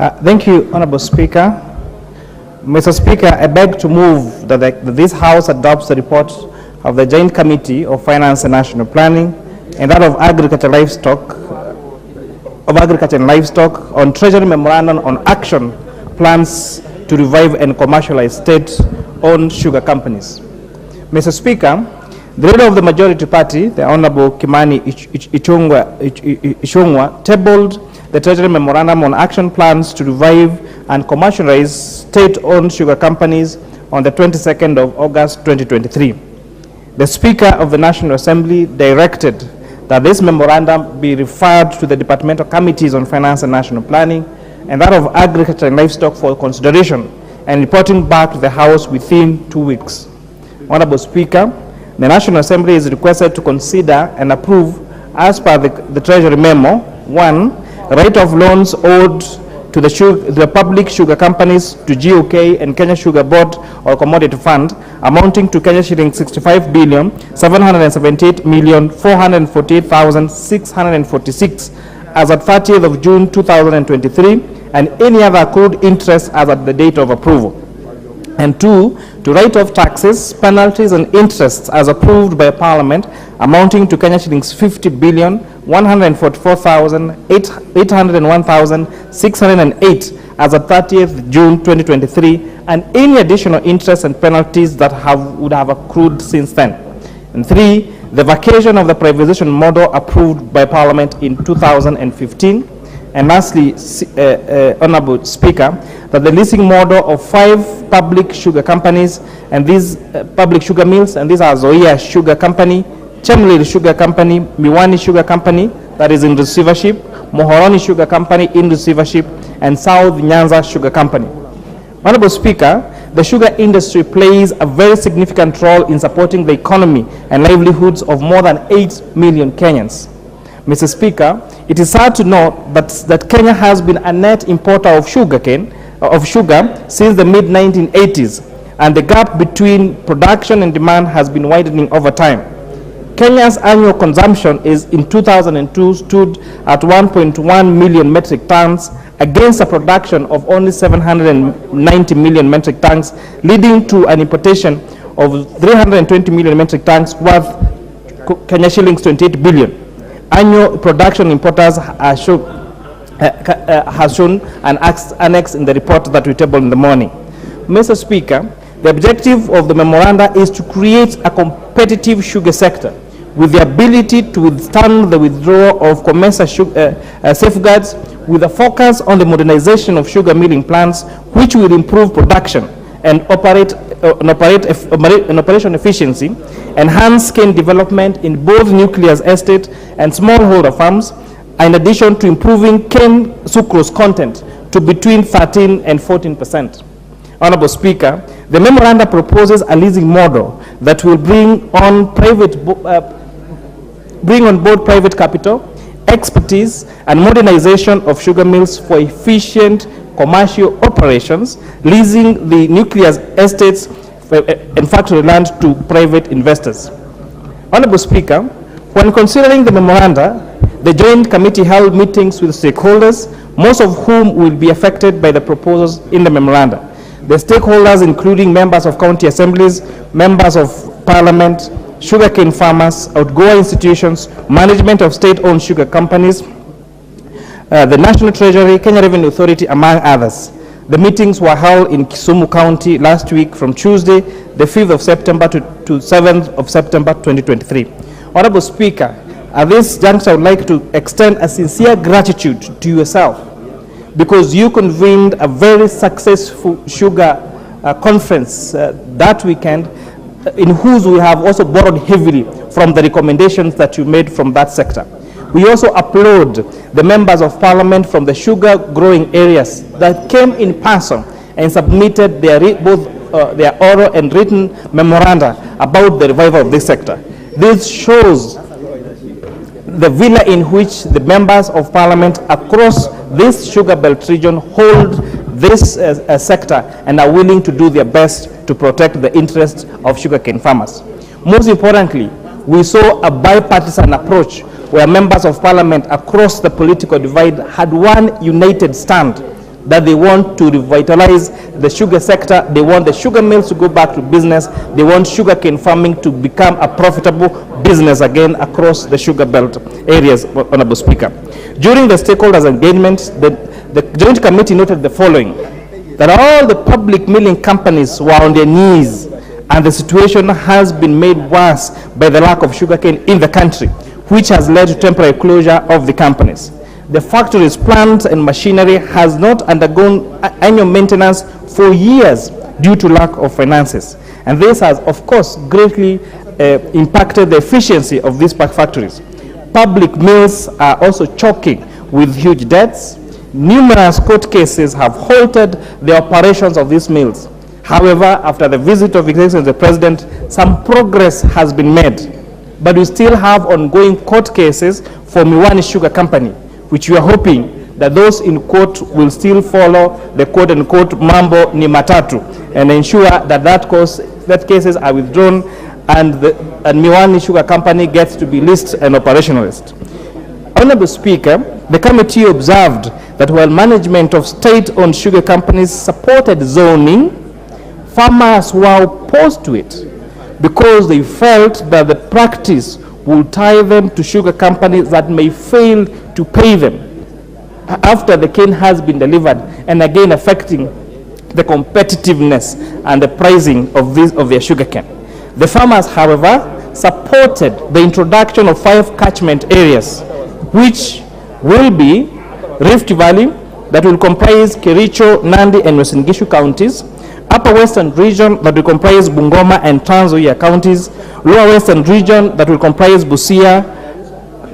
Thank you, Honorable Speaker. Mr. Speaker, I beg to move that this House adopts the report of the Joint Committee of Finance and National Planning and that of Agriculture and Livestock on Treasury Memorandum on Action Plans to Revive and Commercialize State-Owned Sugar Companies. Mr. Speaker, the leader of the majority party, the Honorable Kimani Ichung'wah, tabled the Treasury Memorandum on Action Plans to Revive and Commercialize State-Owned Sugar Companies on the 22nd of August 2023. The Speaker of the National Assembly directed that this memorandum be referred to the Departmental Committees on Finance and National Planning and that of Agriculture and Livestock for consideration and reporting back to the House within 2 weeks. Honorable Speaker, the National Assembly is requested to consider and approve, as per the Treasury Memo, 1. Right of loans owed to the public sugar companies to GOK and Kenya Sugar Board or Commodity Fund amounting to Kenya shilling 65,778,448,646 as at 30th of June 2023 and any other accrued interest as at the date of approval. And 2, to write off taxes, penalties, and interests as approved by Parliament amounting to Kenya shillings 50,144,801,608 as at 30th June 2023, and any additional interests and penalties that would have accrued since then. And 3, the vacation of the privatization model approved by Parliament in 2015. And lastly, Honorable Speaker, that the leasing model of 5 public sugar companies and these public sugar mills, and these are LUHYIA Sugar Company, Chemlil Sugar Company, Miwani Sugar Company, that is in receivership, Mohoroni Sugar Company in receivership, and South Nyanza Sugar Company. Honorable Speaker, the sugar industry plays a very significant role in supporting the economy and livelihoods of more than 8 million Kenyans. Mr. Speaker, it is sad to note that Kenya has been a net importer of sugar since the mid-1980s, and the gap between production and demand has been widening over time. Kenya's annual consumption in 2002 stood at 1.1 million metric tons against a production of only 790 million metric tons, leading to an importation of 320 million metric tons worth Kenya shillings 28 billion. Annual production importers has shown an annex in the report that we tabled in the morning. Mr. Speaker, the objective of the memoranda is to create a competitive sugar sector with the ability to withstand the withdrawal of COMESA safeguards, with a focus on the modernization of sugar milling plants, which will improve production and operation efficiency, enhance cane development in both nucleus estate and smallholder farms, in addition to improving cane sucrose content to between 13 and 14%. Honorable Speaker, the memoranda proposes a leasing model that will bring on board private capital, expertise, and modernization of sugar mills for efficient commercial operations, leasing the nucleus estates and factory land to private investors. Honorable Speaker, when considering the memoranda, the Joint Committee held meetings with stakeholders, most of whom will be affected by the proposals in the memoranda. The stakeholders including members of county assemblies, members of parliament, sugarcane farmers, outgoing institutions, management of state-owned sugar companies, the National Treasury, Kenya Revenue Authority, among others. The meetings were held in Kisumu County last week from Tuesday, the 5th of September to 7th of September 2023. Honorable Speaker, at this juncture, I would like to extend a sincere gratitude to yourself because you convened a very successful sugar conference that weekend, in whose we have also borrowed heavily from the recommendations that you made from that sector. We also applaud the members of parliament from the sugar growing areas that came in person and submitted both their oral and written memoranda about the revival of this sector. This shows the villa in which the members of parliament across this sugar belt region hold this sector and are willing to do their best to protect the interests of sugarcane farmers. Most importantly, we saw a bipartisan approach where members of parliament across the political divide had one united stand that they want to revitalize the sugar sector. They want the sugar mills to go back to business. They want sugarcane farming to become a profitable business again across the sugar belt areas, Honorable Speaker. During the stakeholders' engagement, the Joint Committee noted the following: that all the public milling companies were on their knees, and the situation has been made worse by the lack of sugarcane in the country, which has led to temporary closure of the companies. The factories, plants, and machinery has not undergone annual maintenance for years due to lack of finances. And this has, of course, greatly impacted the efficiency of these factories. Public mills are also choking with huge debts. Numerous court cases have halted the operations of these mills. However, after the visit of His Excellency the President, some progress has been made. But we still have ongoing court cases for Miwani Sugar Company, which we are hoping that those in court will still follow the quote-unquote mambo ni matatu and ensure that cases are withdrawn and Miwani Sugar Company gets to be listed and operationalized. Honorable Speaker, the committee observed that while management of state-owned sugar companies supported zoning, farmers were opposed to it because they felt that the practice will tie them to sugar companies that may fail to pay them after the cane has been delivered, and again affecting the competitiveness and the pricing of their sugar cane. The farmers, however, supported the introduction of 5 catchment areas, which will be Rift Valley, that will comprise Kericho, Nandi, and Uasin Gishu counties; Upper Western region, that will comprise Bungoma and Trans Nzoia counties; Lower Western region, that will comprise Busia,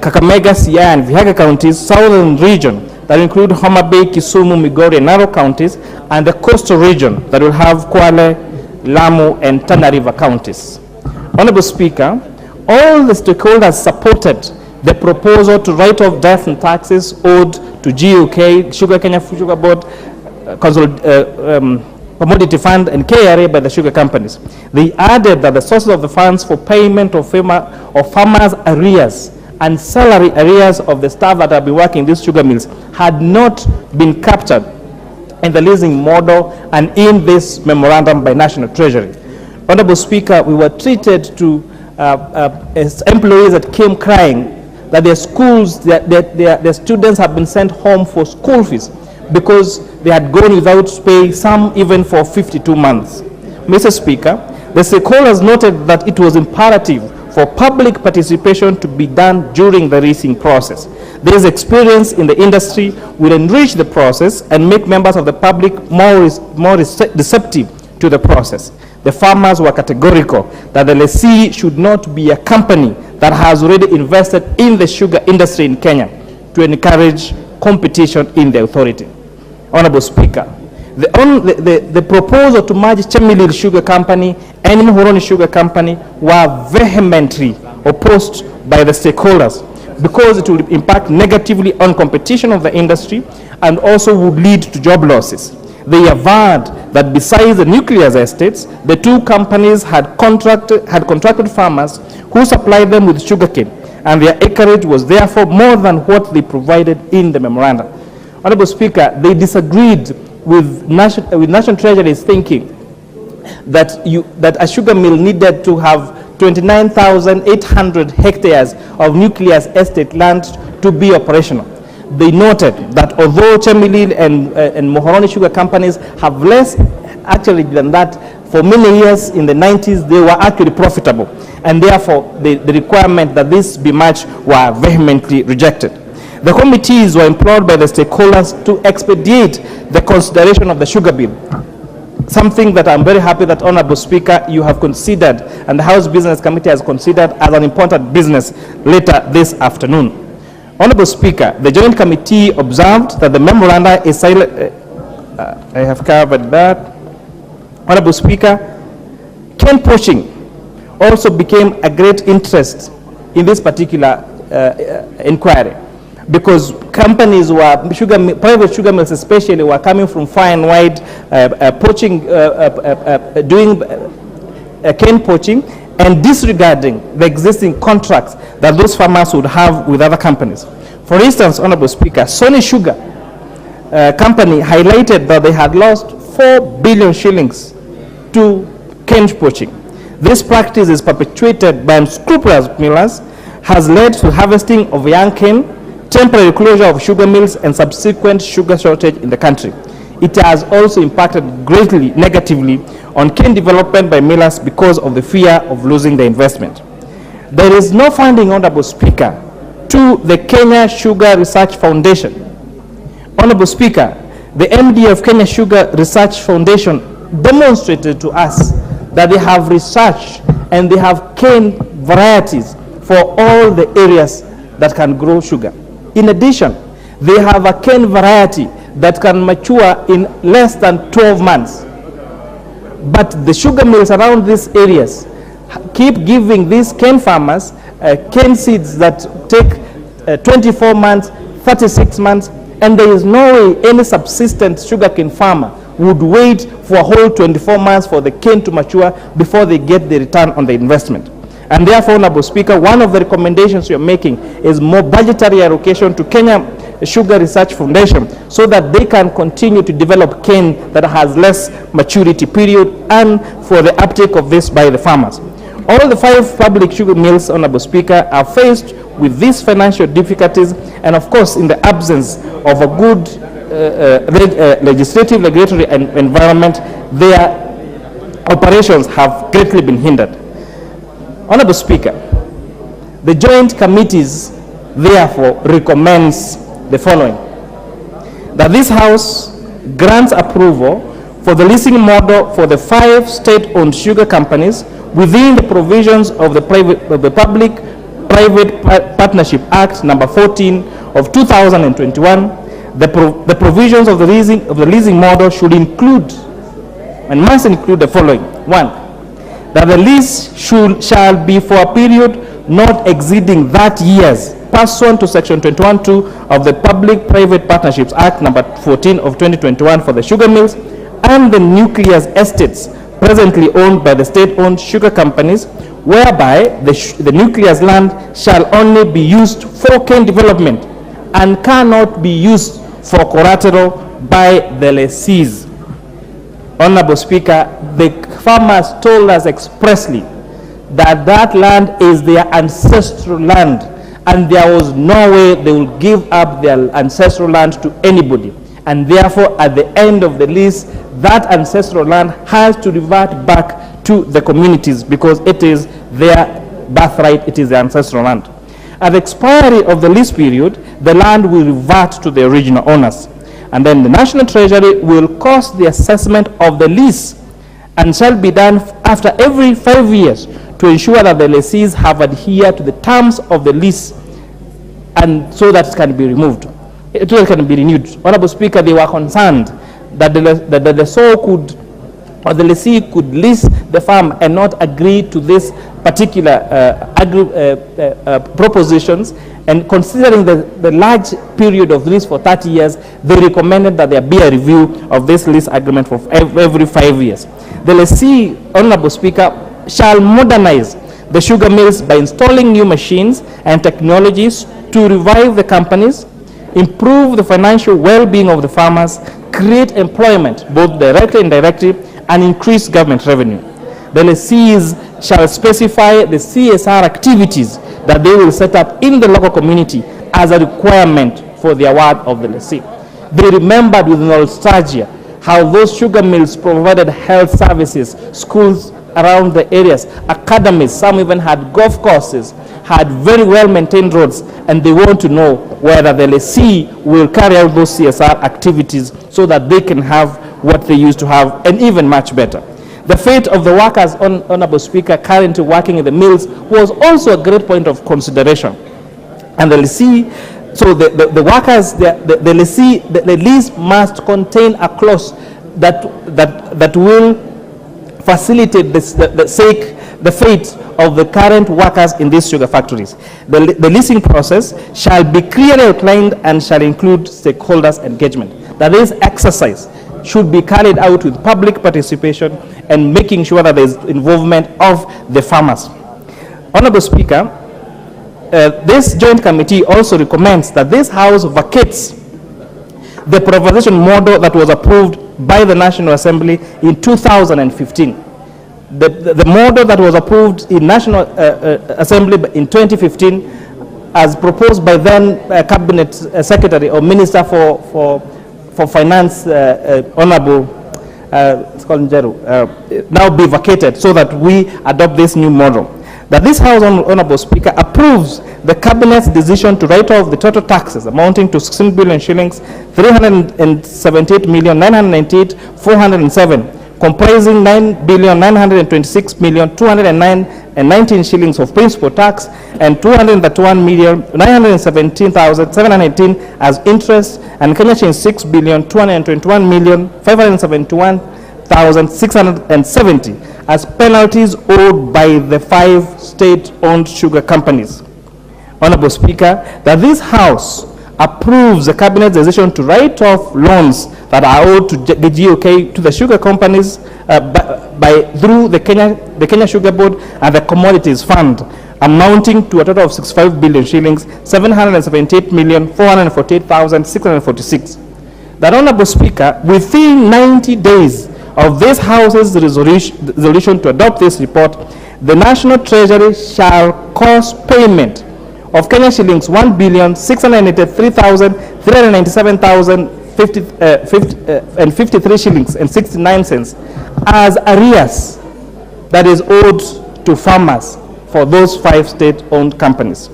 Kakamega, Siaya, and Vihiga counties; Southern region, that will include Homa Bay, Kisumu, Migori, and Narok counties; and the coastal region, that will have Kwale, Lamu, and Tana River counties. Honorable Speaker, all the stakeholders supported the proposal to write off death and taxes owed to GUK, Sugar Kenya Sugar Board, Commodity Fund, and KRA by the sugar companies. They added that the sources of the funds for payment of farmers' arrears and salary arrears of the staff that have been working in these sugar mills had not been captured in the leasing model and in this memorandum by National Treasury. Honorable Speaker, we were treated to as employees that came crying that their schools, their students have been sent home for school fees because they had gone without pay, some even for 52 months. Mr. Speaker, the stakeholders noted that it was imperative for public participation to be done during the leasing process. This experience in the industry will enrich the process and make members of the public more receptive to the process. The farmers were categorical that the lessee should not be a company that has already invested in the sugar industry in Kenya to encourage competition in the authority. Honorable Speaker, the proposal to merge Chemelil Sugar Company and Muhoroni Sugar Company were vehemently opposed by the stakeholders because it would impact negatively on competition of the industry and also would lead to job losses. They averred that besides the nucleus estates, the two companies had contracted farmers who supplied them with sugarcane, and their acreage was therefore more than what they provided in the memorandum. Honorable Speaker, they disagreed with National Treasury's thinking that a sugar mill needed to have 29,800 hectares of nucleus estate land to be operational. They noted that although Chemelil and Muhoroni sugar companies have less actually than that, for many years in the 90s, they were actually profitable. And therefore, the requirement that this be matched were vehemently rejected. The committees were implored by the stakeholders to expedite the consideration of the sugar bill, something that I'm very happy that, Honorable Speaker, you have considered and the House Business Committee has considered as an important business later this afternoon. Honorable Speaker, the Joint Committee observed that the memoranda is silent. I have covered that. Honorable Speaker, cane poaching also became a great interest in this particular inquiry, because companies were, private sugar mills especially, were coming from far and wide, poaching, doing cane poaching and disregarding the existing contracts that those farmers would have with other companies. For instance, Honorable Speaker, Sony Sugar company highlighted that they had lost 4 billion shillings to cane poaching. This practice is perpetuated by unscrupulous millers, has led to harvesting of young cane, temporary closure of sugar mills, and subsequent sugar shortage in the country. It has also impacted greatly negatively on cane development by millers because of the fear of losing the investment. There is no funding, Honorable Speaker, to the Kenya Sugar Research Foundation. Honorable Speaker, the MD of Kenya Sugar Research Foundation demonstrated to us that they have researched and they have cane varieties for all the areas that can grow sugar. In addition, they have a cane variety that can mature in less than 12 months. But the sugar mills around these areas keep giving these cane farmers cane seeds that take 24 months, 36 months, and there is no way any subsistent sugarcane farmer would wait for a whole 24 months for the cane to mature before they get the return on the investment. And therefore, Honorable Speaker, one of the recommendations you're making is more budgetary allocation to Kenya Sugar Research Foundation so that they can continue to develop cane that has less maturity period and for the uptake of this by the farmers. All the 5 public sugar mills, Honorable Speaker, are faced with these financial difficulties, and of course, in the absence of a good legislative, regulatory environment, their operations have greatly been hindered. Honorable Speaker, the joint committees therefore recommends the following: that this House grants approval for the leasing model for the 5 state-owned sugar companies within the provisions of the Public-Private Partnership Act number 14 of 2021. The provisions of the leasing model should include and must include the following: 1, that the lease shall be for a period not exceeding 30 years, pursuant to Section 21(2) of the Public-Private Partnerships Act number 14 of 2021 for the sugar mills and the nucleus estates presently owned by the state-owned sugar companies, whereby the nucleus land shall only be used for cane development and cannot be used for collateral by the lessees. Honorable Speaker, the farmers told us expressly that that land is their ancestral land, and there was no way they will give up their ancestral land to anybody. And therefore, at the end of the lease, that ancestral land has to revert back to the communities because it is their birthright, it is their ancestral land. At the expiry of the lease period, the land will revert to the original owners. And then the National Treasury will cost the assessment of the lease and shall be done after every 5 years to ensure that the lessees have adhered to the terms of the lease and so that it can be removed. It can be renewed. Honorable Speaker, they were concerned that the lessor could, or the lessee could lease the farm and not agree to this particular propositions, and considering the large period of lease for 30 years, they recommended that there be a review of this lease agreement for every 5 years. The lessee, Honorable Speaker, shall modernize the sugar mills by installing new machines and technologies to revive the companies, improve the financial well-being of the farmers, create employment both directly and indirectly, and increase government revenue. The lessees shall specify the CSR activities that they will set up in the local community as a requirement for the award of the lessee. They remembered with nostalgia how those sugar mills provided health services, schools around the areas, academies, some even had golf courses, had very well-maintained roads, and they want to know whether the lessee will carry out those CSR activities so that they can have what they used to have, and even much better. The fate of the workers, Honorable Speaker, currently working in the mills was also a great point of consideration. And the lessee, so the workers, the lessee, the lease must contain a clause that will facilitate the fate of the current workers in these sugar factories. The leasing process shall be clearly outlined and shall include stakeholders' engagement. That this exercise should be carried out with public participation and making sure that there is involvement of the farmers. Honorable Speaker, this joint committee also recommends that this House vacates the privatization model that was approved by the National Assembly in 2015. The model that was approved in National Assembly in 2015 as proposed by then Cabinet Secretary or Minister for Finance, Honorable now be vacated so that we adopt this new model. That this House, Honorable Speaker, approves the Cabinet's decision to write off the total taxes amounting to 16 billion shillings, 378,998,407, comprising 9,926,209,019 shillings of principal tax and 231,917,718 as interest, and Kenya shillings 6,221,571,670 as penalties owed by the 5 state-owned sugar companies. Honorable Speaker, that this House approves the Cabinet's decision to write off loans that are owed to the GOK to the sugar companies through the Kenya Sugar Board and the Commodities Fund, amounting to a total of 65 billion shillings, 778,448,646. That, Honorable Speaker, within 90 days of this House's resolution to adopt this report, the National Treasury shall cause payment of Kenya shillings 1,683,397,053 shillings and 69 cents as arrears that is owed to farmers for those 5 state-owned companies.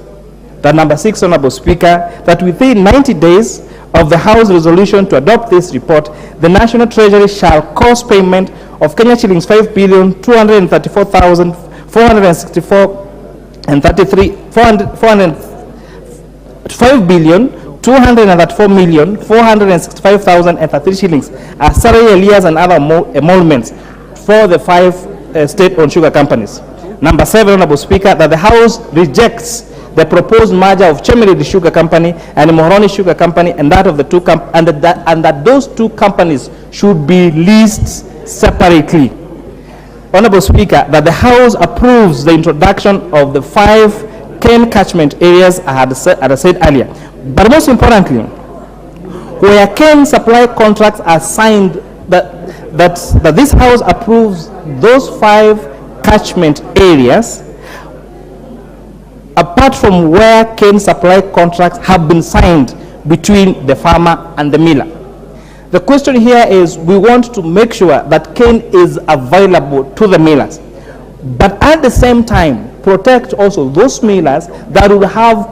That number 6, Honorable Speaker, that within 90 days of the House resolution to adopt this report, the National Treasury shall cause payment of Kenya shillings 5,234,464 and 5,234,465,033 shillings as salary arrears and other emoluments for the 5 state-owned sugar companies. Number 7, Honorable Speaker, that the House rejects the proposed merger of Chemelil Sugar Company and Muhoroni Sugar Company, and that of the two and that those 2 companies should be leased separately. Honorable Speaker, that the House approves the introduction of the 5 cane catchment areas I had said earlier. But most importantly, where cane supply contracts are signed, that this House approves those 5 catchment areas apart from where cane supply contracts have been signed between the farmer and the miller. The question here is, we want to make sure that cane is available to the millers, but at the same time protect also those millers that will have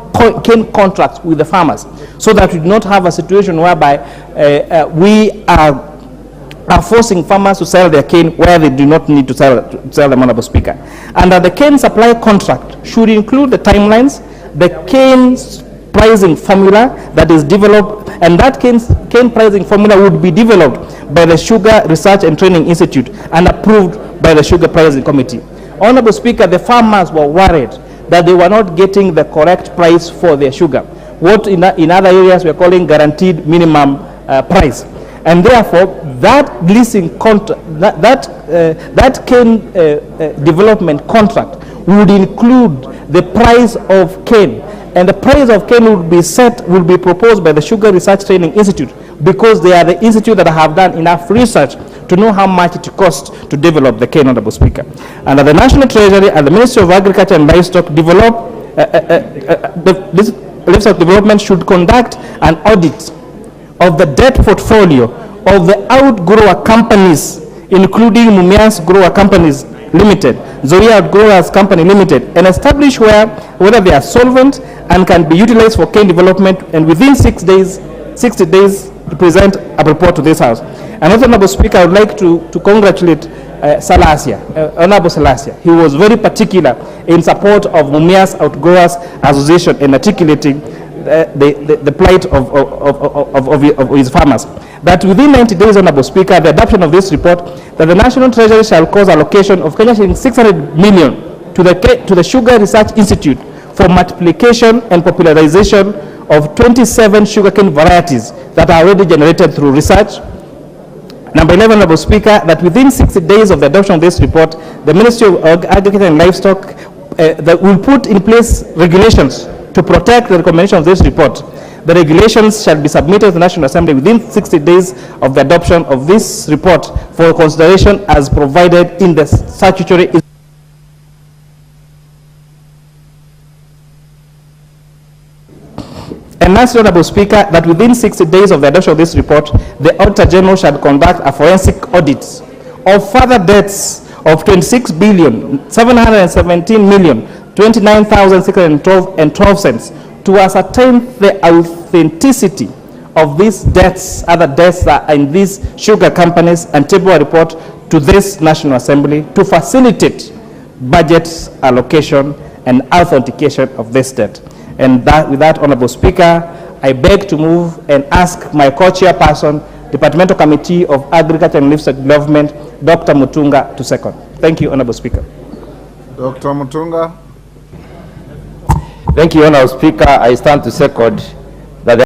cane contracts with the farmers, so that we do not have a situation whereby we are forcing farmers to sell their cane where they do not need to sell them, Honorable Speaker. And that the cane supply contract should include the timelines, the cane pricing formula that is developed, and that cane pricing formula would be developed by the Sugar Research and Training Institute and approved by the Sugar Pricing Committee. Honorable Speaker, the farmers were worried that they were not getting the correct price for their sugar, what in other areas we are calling guaranteed minimum price. And therefore, that leasing contract, that cane development contract would include the price of cane, and the price of cane will be proposed by the Sugar Research Training Institute, because they are the institute that have done enough research to know how much it costs to develop the cane, Honorable Speaker. And that the National Treasury and the Ministry of Agriculture and Livestock livestock development should conduct an audit of the debt portfolio of the outgrower companies, including Mumias Grower Companies Limited, Zoria Outgrowers Company Limited, and establish whether they are solvent and can be utilized for cane development, and within 60 days to present a report to this House. And also, Honorable Speaker, I would like to congratulate Honorable Salasia. He was very particular in support of Mumias Outgrowers Association in articulating the plight of his farmers. That within 90 days, Honorable Speaker, the adoption of this report, that the National Treasury shall cause allocation of Kenya shillings 600 million to the Sugar Research Institute for multiplication and popularization of 27 sugarcane varieties that are already generated through research. Number 11, Honorable Speaker, that within 60 days of the adoption of this report, the Ministry of Agriculture and Livestock that will put in place regulations To protect the recommendation of this report, the regulations shall be submitted to the National Assembly within 60 days of the adoption of this report for consideration as provided in the statutory. And lastly, Honorable Speaker, that within 60 days of the adoption of this report, the Auditor General shall conduct a forensic audit of further debts of 26,717,029,612 cents to ascertain the authenticity of these debts, other debts that are in these sugar companies, and table a report to this National Assembly to facilitate budget allocation and authentication of this debt. And that, with that, Honorable Speaker, I beg to move and ask my co-chairperson, Departmental Committee of Agriculture and Livestock Development, Dr. Mutunga, to second. Thank you, Honorable Speaker. Dr. Mutunga. Thank you, Honorable Speaker. I stand to second